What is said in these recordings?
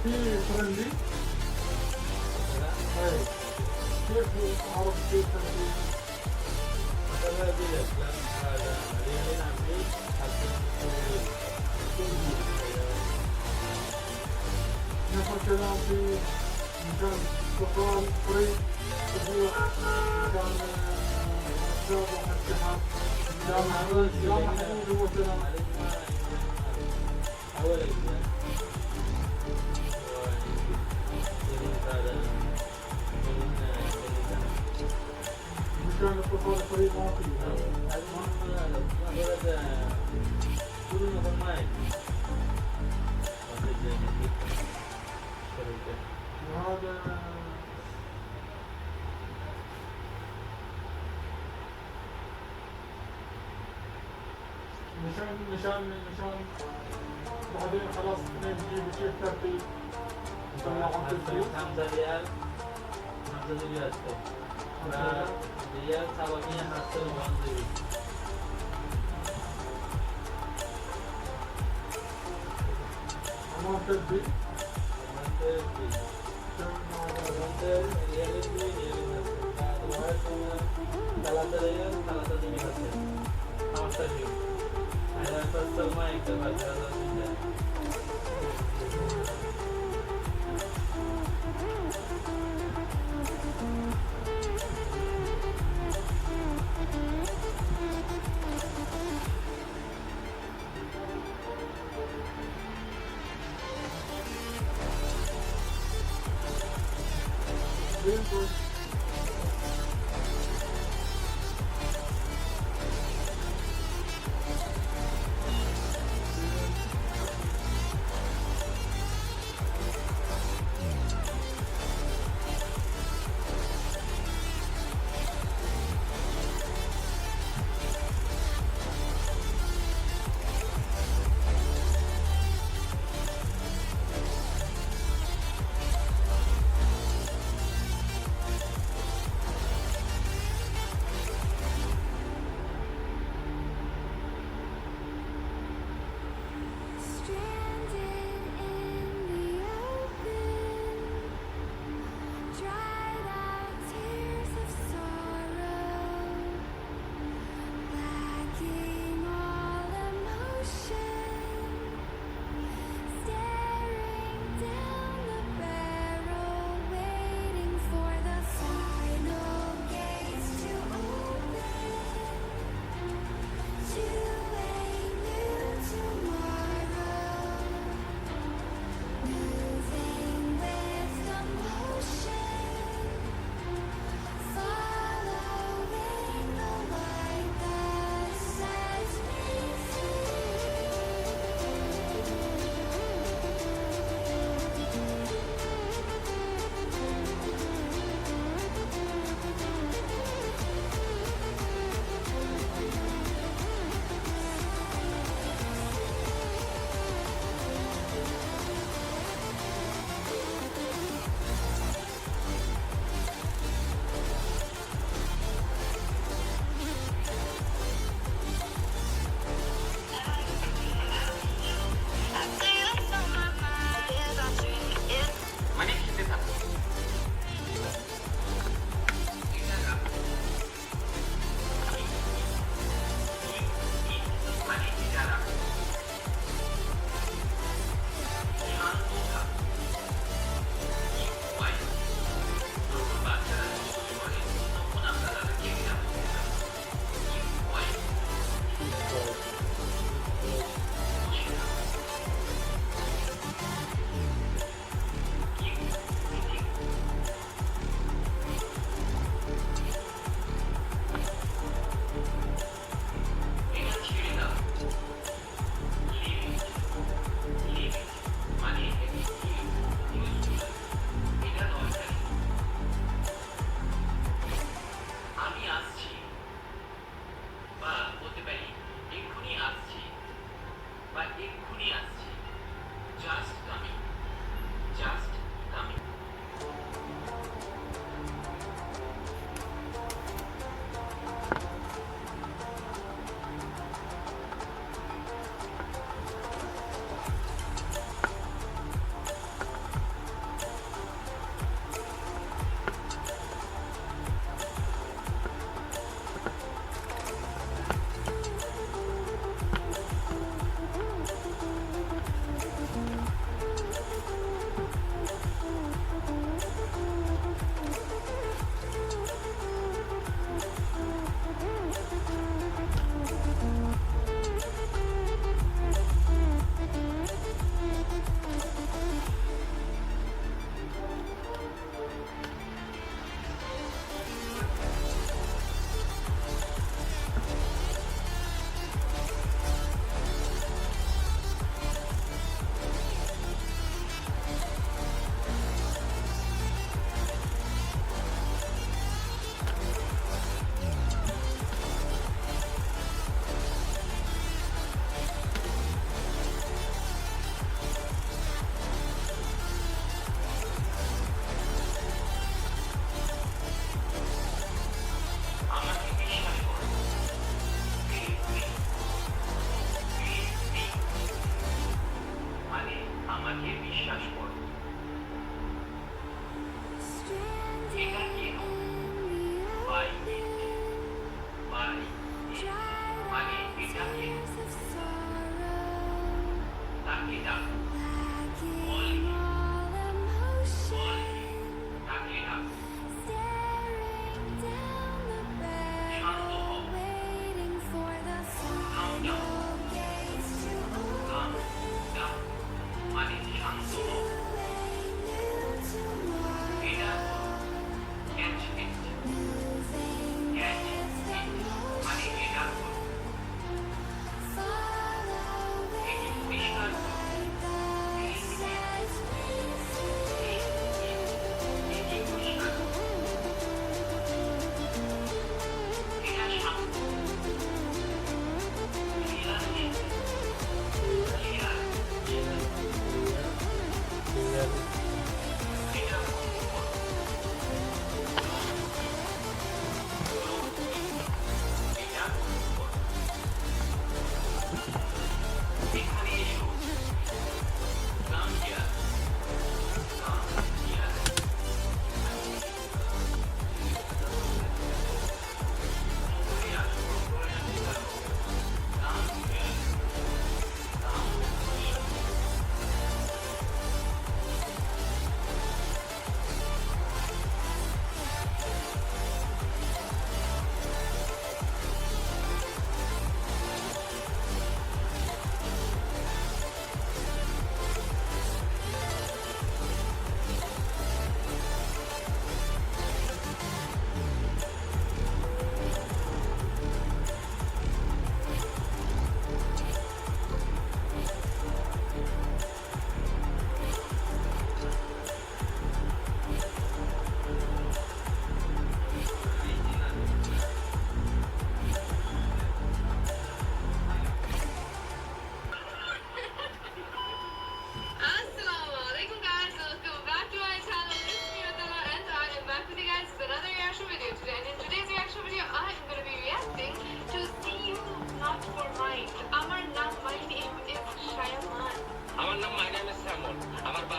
في فرنسي أي كيف أعرف كيف تنسيق مثلا بالأفلام هذا مليون عميل حتى نفس كلام في مكان سفران طريق أسبوع مكان أسبوع وحكيها جامعة حدود وسلام أولا مكان السفر طريق ما فيه وهذا نشان بعدين خلاص نجيب كيف ترتيب نطلع عن تسويق 5 ريال 5 ريال ريال 700 حتى 1 أمام ترتيب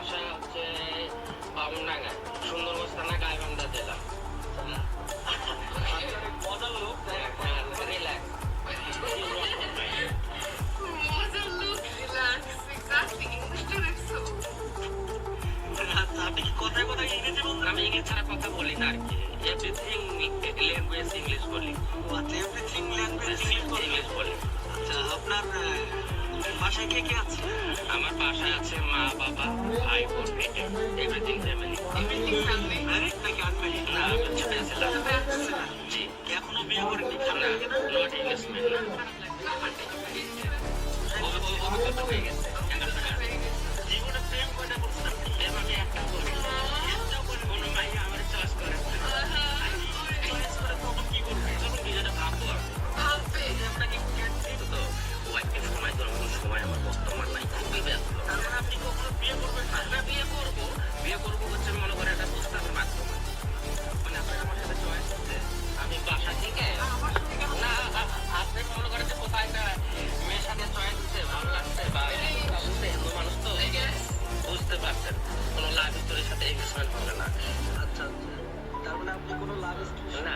বাসা হচ্ছে বামুনডাঙ্গায়, সুন্দরগঞ্জ থানা গাইবান্ধা জেলা। মজার লোক, রিল্যাক্স। মজার লোক, রিল্যাক্স, এক্স্যাক্টলি, ইংলিশটা দেখছো? আচ্ছা, আপনি কি কথায় কথায় ইংরেজি বলতেন? আমি ইংলিশ ছাড়া কথা বলি না আর কি, এভরিথিং ল্যাঙ্গুয়েজ ইংলিশ বলি। আচ্ছা, এভরিথিং ল্যাঙ্গুয়েজ ইংলিশ বলি। আচ্ছা, আপনার বাসায় কে কে আছে? আমার বাসায় আছে মা, বাবা, ভাই, বোন, everything family. Everything family. Married নাকি আনম্যারিড? না, আমি হচ্ছে ব্যাচেলার। জি, এখনো বিয়ে করেনি? না, নট ইনভেস্টমেন্ট না। অভিজ্ঞতা হয়ে গেছে। জীবনে প্রেম কয়টা করছেন আপনি? এর আমি একটা করি। একটাও করেন? কোনো মাইয়া আমার চয়েস করে না। চয়েস করে তখন কি করবে? তখন নিজেটা ভাববো আর কি। ভাববে। এই যে আপনাকে তো ওয়াইফকে সময় দেওয়ার কোনো সময় আমার বর্তমান নাই, খুবই ব্যস্ত। তার মানে আপনি কখনো বিয়ে করবেন না? না, বিয়ে করবো হচ্ছে মনে করে একটা প্রস্তাবের মাধ্যমে। মানে আপনার আমার সাথে চয়েস হচ্ছে, আমি বাসা থেকে আমার সাথে কেন? না, আপনি মনে করেন যে কোথায় একটা মেয়ের সাথে চয়েস হচ্ছে, ভালো লাগছে বা বুঝতে হিন্দু মানুষ তো বুঝতে পারছেন, কোনো লাভ স্টোরির সাথে এঙ্গেজমেন্ট হবে না। আচ্ছা, তার মানে আপনি কোনো লাভ না,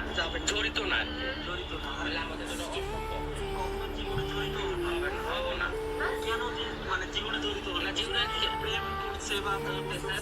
জড়িত না আর কি। জড়িত না? তাহলে আমাদের জন্য অসম্ভব। কখনো জীবনে জড়িত হবে না, হবো না। কেন? মানে জীবনে জড়িত হলো না, জীবনে প্রেম করছে বা করতেছে।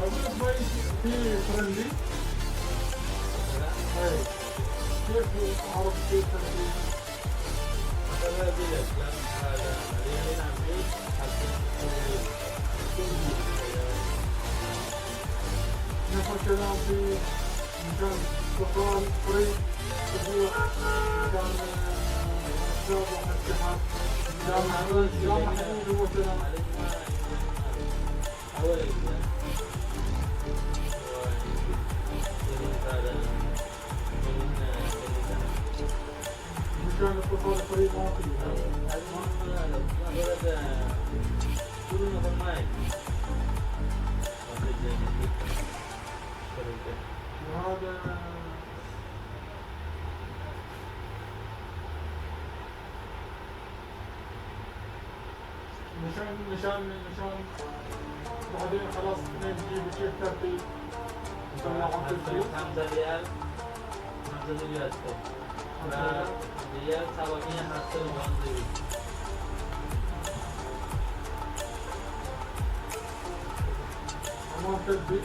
Everybody be friendly. ايه كيف عرفت كيف تنفيذ؟ مثلا بالأفلام هذا اللي نعمل حتى نفس الكلام في مكان سفران طريق اسبوع مكان الشباب والاتحاد جامعة حدود هو كلام أول إجزاء مكان اتصال الطريق ما فيه وهذا نشان بعدين خلاص نجيب كيف ترتيب نسوي عن ترتيب 5 ريال 5 ريال ريال سبعمية حتى البنزين عمان ترتيب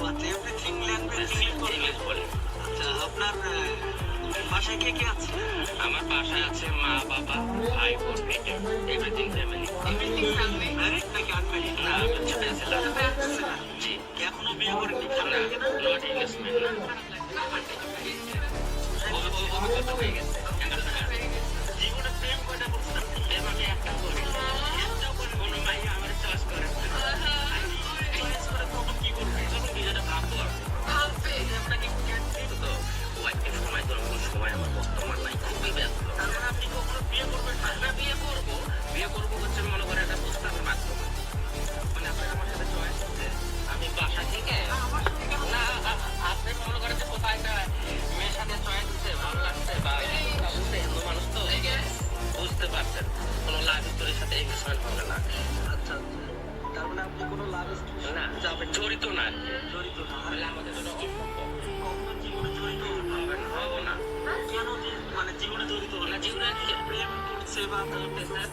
আচ্ছা এভরিথিং ল্যাঙ্গুয়েজ ইংলিশ ইংলিশ বলে। আচ্ছা আপনার বাসায় কে আছে? আমার বাসায় আছে মা বাবা ভাই বোন everything family. Everything family. Married নাকি আনম্যারিড? না আমি হচ্ছে ব্যাচেলার। জি কি এখনো বিয়ে করেনি? না নট এঙ্গেজমেন্ট না অভিজ্ঞতা হয়ে গেছে। জীবনে প্রেম কয়টা করছেন আপনি? প্রেম আমি একটা করি একটাও করেন? কোনো মাইয়া আমার চয়েস করে চয়েস করে তখন কি করবেন? তখন বিয়েটা ভাববো আর কি। Happy. আপনাকে ক্যান্সেল তো ওয়াইফের সময় তো কোনো সময় আমার বর্তমান নাই খুবই ব্যস্ত। তার মানে আপনি কখনো বিয়ে করবেন না? আমরা বিয়ে করবো হচ্ছে মনে করে একটা প্রস্তাবের মাধ্যমে। মানে আপনার আমার সাথে চয়েস হচ্ছে আমি বাসা থেকে আমার সাথে কেন? না আপনি মনে করেন যে কোথায় একটা মেয়ের সাথে চয়েস হচ্ছে ভালো লাগছে বা বুঝতে হিন্দু মানুষ তো বুঝতে পারছেন কোনো লাভ স্টোরির সাথে এঙ্গেজমেন্ট হবে না। আচ্ছা তার মানে আপনি কোনো লাভ স্টোরি না জড়িত না আর কি। জড়িত না? তাহলে আমাদের জন্য অসম্ভব কখনো জীবনে জড়িত হন? হবে না হবো না কেন মানে জীবনে জড়িত হন? না জীবনে প্রেম করছে বা করতেছে